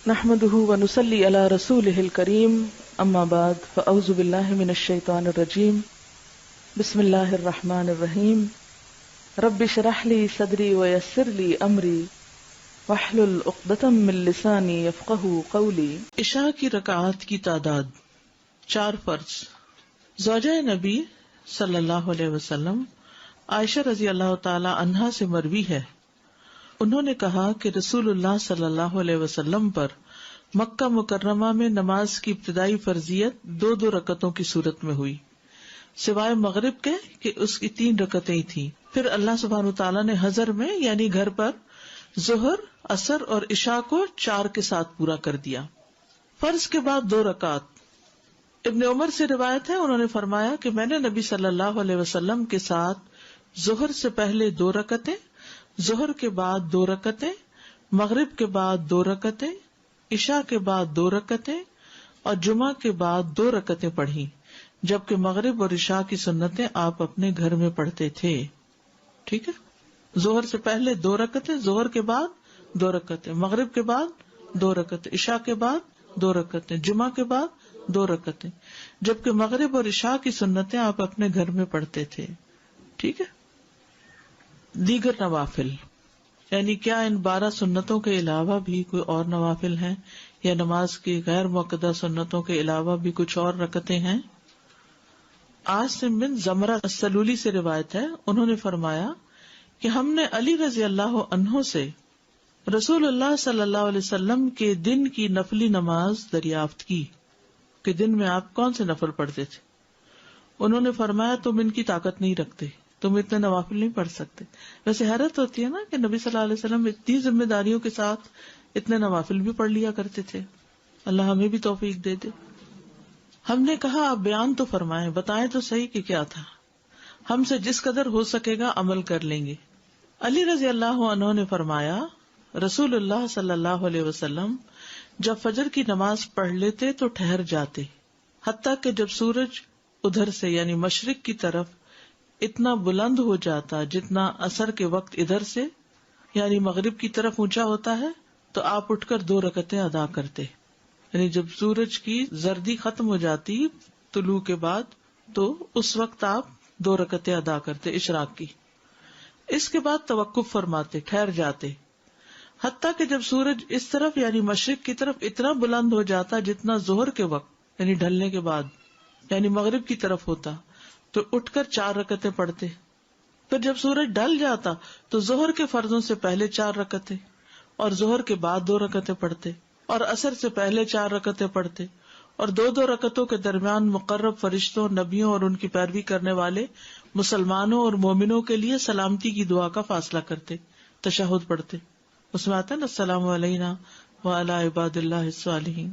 نحمده ونصلي على رسوله الكريم اما بعد فاعوذ بالله من الشيطان الرجيم بسم الله الرحمن الرحيم رب اشرح لي صدري ويسر لي امري واحلل عقدة من لساني يفقهوا قولي۔ عشاء کی رکعات کی تعداد 4 فرض۔ زوجہ نبی صلی اللہ علیہ وسلم عائشہ رضی اللہ تعالی عنہا سے مروی ہے، انہوں نے کہا کہ رسول اللہ صلی اللہ علیہ وسلم پر مکہ مکرمہ میں نماز کی ابتدائی فرضیت 2 رکعتوں کی صورت میں ہوئی، سوائے مغرب کے کہ اس کی 3 رکعتیں تھیں۔ پھر اللہ سبحانہ تعالیٰ نے حضر میں یعنی گھر پر ظہر، عصر اور عشاء کو 4 کے ساتھ پورا کر دیا۔ فرض کے بعد 2 رکعت۔ ابن عمر سے روایت ہے، انہوں نے فرمایا کہ میں نے نبی صلی اللہ علیہ وسلم کے ساتھ ظہر سے پہلے 2 رکعتیں، ظہر کے بعد 2 رکعتیں، مغرب کے بعد 2 رکعتیں، عشاء کے بعد 2 رکعتیں اور جمعہ کے بعد 2 رکعتیں پڑھی، جبکہ مغرب اور عشاء کی سنتیں آپ اپنے گھر میں پڑھتے تھے۔ ٹھیک ہے، ظہر سے پہلے 2 رکعتیں، ظہر کے بعد 2 رکعتیں، مغرب کے بعد 2 رکعتیں، عشاء کے بعد 2 رکعتیں، جمعہ کے بعد 2 رکعتیں، جبکہ مغرب اور عشاء کی سنتیں آپ اپنے گھر میں پڑھتے تھے۔ ٹھیک ہے۔ دیگر نوافل، یعنی کیا ان 12 سنتوں کے علاوہ بھی کوئی اور نوافل ہیں، یا نماز کی غیر مؤکدہ سنتوں کے علاوہ بھی کچھ اور رکعتیں ہیں؟ عاصم بن زمرہ السلولی سے روایت ہے، انہوں نے فرمایا کہ ہم نے علی رضی اللہ عنہ سے رسول اللہ صلی اللہ علیہ وسلم کے دن کی نفلی نماز دریافت کی کہ دن میں آپ کون سے نفل پڑھتے تھے۔ انہوں نے فرمایا تم ان کی طاقت نہیں رکھتے، تم اتنے نوافل نہیں پڑھ سکتے۔ ویسے حیرت ہوتی ہے نا کہ نبی صلی اللہ علیہ وسلم اتنی ذمہ داریوں کے ساتھ اتنے نوافل بھی پڑھ لیا کرتے تھے۔ اللہ ہمیں بھی توفیق دے دے۔ ہم نے کہا آپ بیان تو فرمائیں، بتائیں تو صحیح کہ کیا تھا، ہم سے جس قدر ہو سکے گا عمل کر لیں گے۔ علی رضی اللہ عنہ نے فرمایا رسول اللہ صلی اللہ علیہ وسلم جب فجر کی نماز پڑھ لیتے تو ٹھہر جاتے، حتیٰ کہ جب سورج ادھر سے یعنی مشرق کی طرف اتنا بلند ہو جاتا جتنا عصر کے وقت ادھر سے یعنی مغرب کی طرف اونچا ہوتا ہے تو آپ اٹھ کر 2 رکعتیں ادا کرتے، یعنی جب سورج کی زردی ختم ہو جاتی طلوع کے بعد تو اس وقت آپ 2 رکعتیں ادا کرتے اشراق کی۔ اس کے بعد توقف فرماتے، ٹھہر جاتے، حتیٰ کہ جب سورج اس طرف یعنی مشرق کی طرف اتنا بلند ہو جاتا جتنا ظہر کے وقت یعنی ڈھلنے کے بعد یعنی مغرب کی طرف ہوتا تو اٹھ کر 4 رکعتیں پڑھتے۔ پھر جب سورج ڈھل جاتا تو ظہر کے فرضوں سے پہلے 4 رکعتیں اور ظہر کے بعد 2 رکعتیں پڑھتے اور عصر سے پہلے 4 رکعتیں پڑھتے اور 2 رکعتوں کے درمیان مقرب فرشتوں، نبیوں اور ان کی پیروی کرنے والے مسلمانوں اور مومنوں کے لیے سلامتی کی دعا کا فاصلہ کرتے، تشہد پڑھتے۔ اس میں آتا ہے نا السلام علینا وعلی عباد اللہ الصالحین۔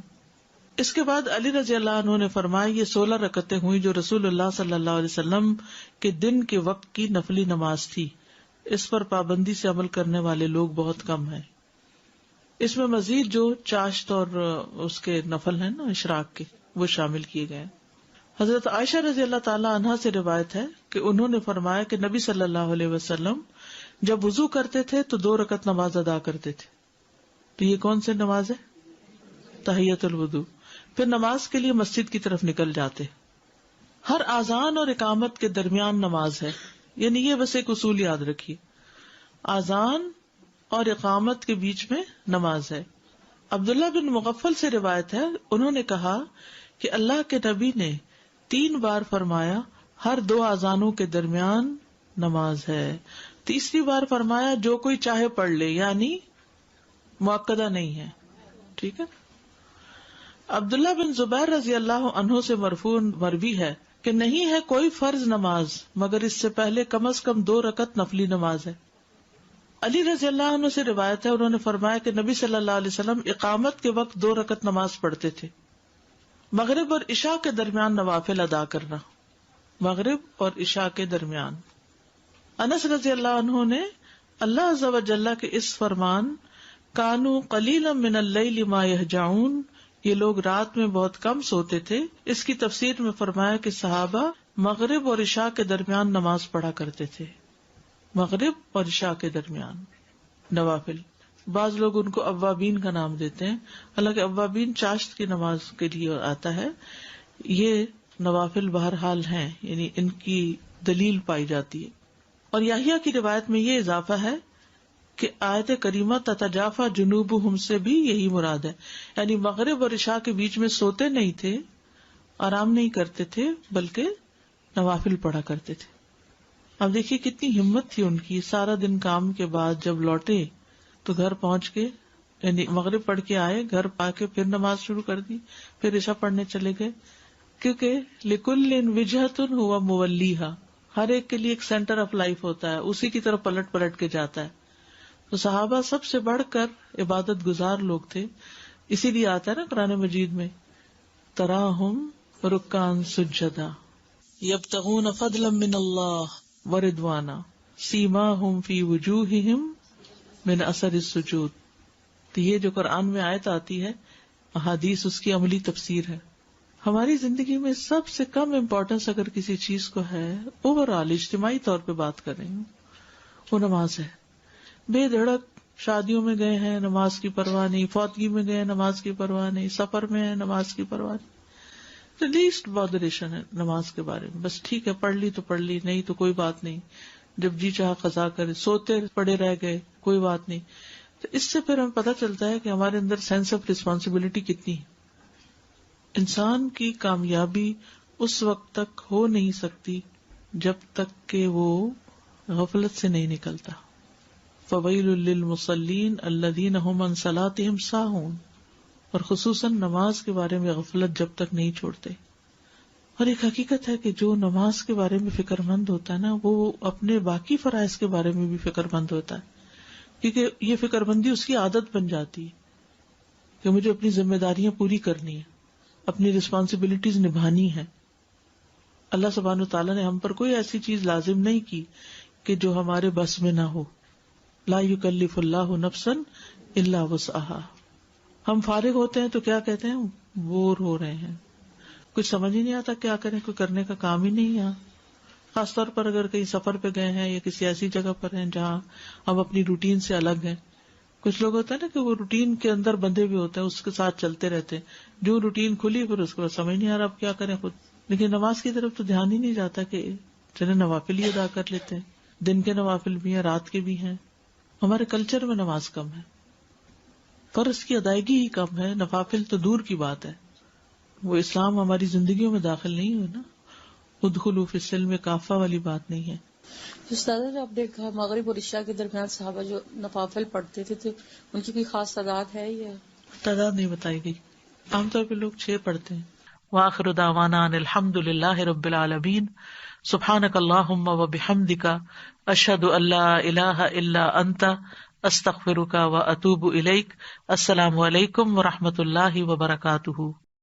اس کے بعد علی رضی اللہ عنہ نے فرمایا یہ 16 رکعتیں ہوئی جو رسول اللہ صلی اللہ علیہ وسلم کے دن کے وقت کی نفلی نماز تھی۔ اس پر پابندی سے عمل کرنے والے لوگ بہت کم ہیں۔ اس میں مزید جو چاشت اور اس کے نفل ہیں نا اشراق کے، وہ شامل کیے گئے۔ حضرت عائشہ رضی اللہ تعالی عنہا سے روایت ہے کہ انہوں نے فرمایا کہ نبی صلی اللہ علیہ وسلم جب وضو کرتے تھے تو 2 رکعت نماز ادا کرتے تھے۔ تو یہ کون سے نماز ہے؟ تحیۃ الوضو۔ پھر نماز کے لیے مسجد کی طرف نکل جاتے۔ ہر اذان اور اقامت کے درمیان نماز ہے، یعنی یہ بس ایک اصول یاد رکھیے، اذان اور اقامت کے بیچ میں نماز ہے۔ عبداللہ بن مغفل سے روایت ہے، انہوں نے کہا کہ اللہ کے نبی نے 3 بار فرمایا ہر 2 اذانوں کے درمیان نماز ہے، تیسری بار فرمایا جو کوئی چاہے پڑھ لے، یعنی مؤکدہ نہیں ہے۔ ٹھیک ہے۔ عبداللہ بن زبیر رضی اللہ عنہ سے مرفوع مروی ہے کہ نہیں ہے کوئی فرض نماز مگر اس سے پہلے کم از کم 2 رکعت نفلی نماز ہے۔ علی رضی اللہ عنہ سے روایت ہے، انہوں نے فرمایا کہ نبی صلی اللہ علیہ وسلم اقامت کے وقت 2 رکعت نماز پڑھتے تھے۔ مغرب اور عشاء کے درمیان نوافل ادا کرنا، مغرب اور عشاء کے درمیان۔ انس رضی اللہ عنہ نے اللہ عز و جل کے اس فرمان کانوا قلیلا من اللیل ما یہجعون، یہ لوگ رات میں بہت کم سوتے تھے، اس کی تفسیر میں فرمایا کہ صحابہ مغرب اور عشاء کے درمیان نماز پڑھا کرتے تھے، مغرب اور عشاء کے درمیان نوافل۔ بعض لوگ ان کو اوابین کا نام دیتے ہیں، حالانکہ اوابین چاشت کی نماز کے لیے آتا ہے. یہ نوافل بہرحال ہیں، یعنی ان کی دلیل پائی جاتی ہے. اور یحییٰ کی روایت میں یہ اضافہ ہے کہ آیت کریمہ تتجافا جنوبہم سے بھی یہی مراد ہے، یعنی مغرب اور عشاء کے بیچ میں سوتے نہیں تھے، آرام نہیں کرتے تھے، بلکہ نوافل پڑھا کرتے تھے. اب دیکھیے کتنی ہمت تھی ان کی. سارا دن کام کے بعد جب لوٹے تو گھر پہنچ کے، یعنی مغرب پڑھ کے آئے، گھر پا کے پھر نماز شروع کر دی، پھر عشاء پڑھنے چلے گئے، کیونکہ لکل وجہۃ ہوا مولیھا، ہر ایک کے لیے ایک سینٹر آف لائف ہوتا ہے، اسی کی طرف پلٹ پلٹ کے جاتا ہے. تو صحابہ سب سے بڑھ کر عبادت گزار لوگ تھے، اسی لیے آتا ہے نا قرآن مجید میں تراہم رکعا سجدا یبتغون فضلا من اللہ ورضوانا سیماہم فی وجوہہم من اثر السجود. تو یہ جو قرآن میں آیت آتی ہے، احادیث اس کی عملی تفسیر ہے. ہماری زندگی میں سب سے کم امپورٹنس اگر کسی چیز کو ہے، اوور آل اجتماعی طور پہ بات کر رہی ہوں، وہ نماز ہے. بے دھڑک شادیوں میں گئے ہیں، نماز کی پرواہ نہیں، فوتگی میں گئے ہیں، نماز کی پرواہ نہیں، سفر میں ہیں، نماز کی پرواہ نہیں. تو لیسٹ بادریشن ہے نماز کے بارے میں، بس ٹھیک ہے پڑھ لی تو پڑھ لی، نہیں تو کوئی بات نہیں، جب جی چاہا قضا کرے، سوتے پڑے رہ گئے کوئی بات نہیں. تو اس سے پھر ہمیں پتہ چلتا ہے کہ ہمارے اندر سینس آف ریسپانسبلٹی کتنی ہے. انسان کی کامیابی اس وقت تک ہو نہیں سکتی جب تک کہ وہ غفلت سے نہیں نکلتا. فویل للمصلین الذین هم عن صلاتهم ساہون. اور خصوصاً نماز کے بارے میں غفلت جب تک نہیں چھوڑتے. اور ایک حقیقت ہے کہ جو نماز کے بارے میں فکر مند ہوتا ہے نا، وہ اپنے باقی فرائض کے بارے میں بھی فکر مند ہوتا ہے، کیونکہ یہ فکر مندی اس کی عادت بن جاتی ہے کہ مجھے اپنی ذمہ داریاں پوری کرنی ہیں، اپنی رسپانسبلٹیز نبھانی ہے. اللہ سبحانہ وتعالیٰ نے ہم پر کوئی ایسی چیز لازم نہیں کی کہ جو ہمارے بس میں نہ ہو. لا یکلف اللہ نفسا الا وسعہا. ہم فارغ ہوتے ہیں تو کیا کہتے ہیں؟ بور ہو رہے ہیں، کچھ سمجھ ہی نہیں آتا کیا کریں، کوئی کرنے کا کام ہی نہیں ہے. خاص طور پر اگر کہیں سفر پہ گئے ہیں یا کسی ایسی جگہ پر ہیں جہاں ہم اپنی روٹین سے الگ ہیں. کچھ لوگ ہوتا ہے نا کہ وہ روٹین کے اندر بندھے ہوئے ہوتے ہیں، اس کے ساتھ چلتے رہتے ہیں، جو روٹین کھلی پھر اس کو سمجھ نہیں آ رہا اب کیا کریں خود. لیکن نماز کی طرف تو دھیان ہی نہیں جاتا کہ چلے نوافل ہی ادا کر لیتے ہیں. دن کے نوافل بھی ہیں، رات کے بھی ہیں. ہمارے کلچر میں نماز کم ہے، فرض کی ادائیگی ہی کم ہے، نوافل تو دور کی بات ہے. وہ اسلام ہماری زندگیوں میں داخل نہیں ہوئے نا، ادخلوا فی السلم کافہ والی بات نہیں ہے. استاد جو آپ نے کہا مغرب اور عشاء کے درمیان صحابہ جو نوافل پڑھتے تھے تو ان کی کوئی خاص تعداد ہے یا تعداد نہیں بتائی گئی، عام طور پہ لوگ 6 پڑھتے ہیں. وآخر دعوانا ان الحمد للہ رب العالمین. سبحانک اللہم وبحمدک اشہد ان لا الہ الا انت استغفرک واتوب الیک. السلام علیکم ورحمۃ اللہ وبرکاتہ.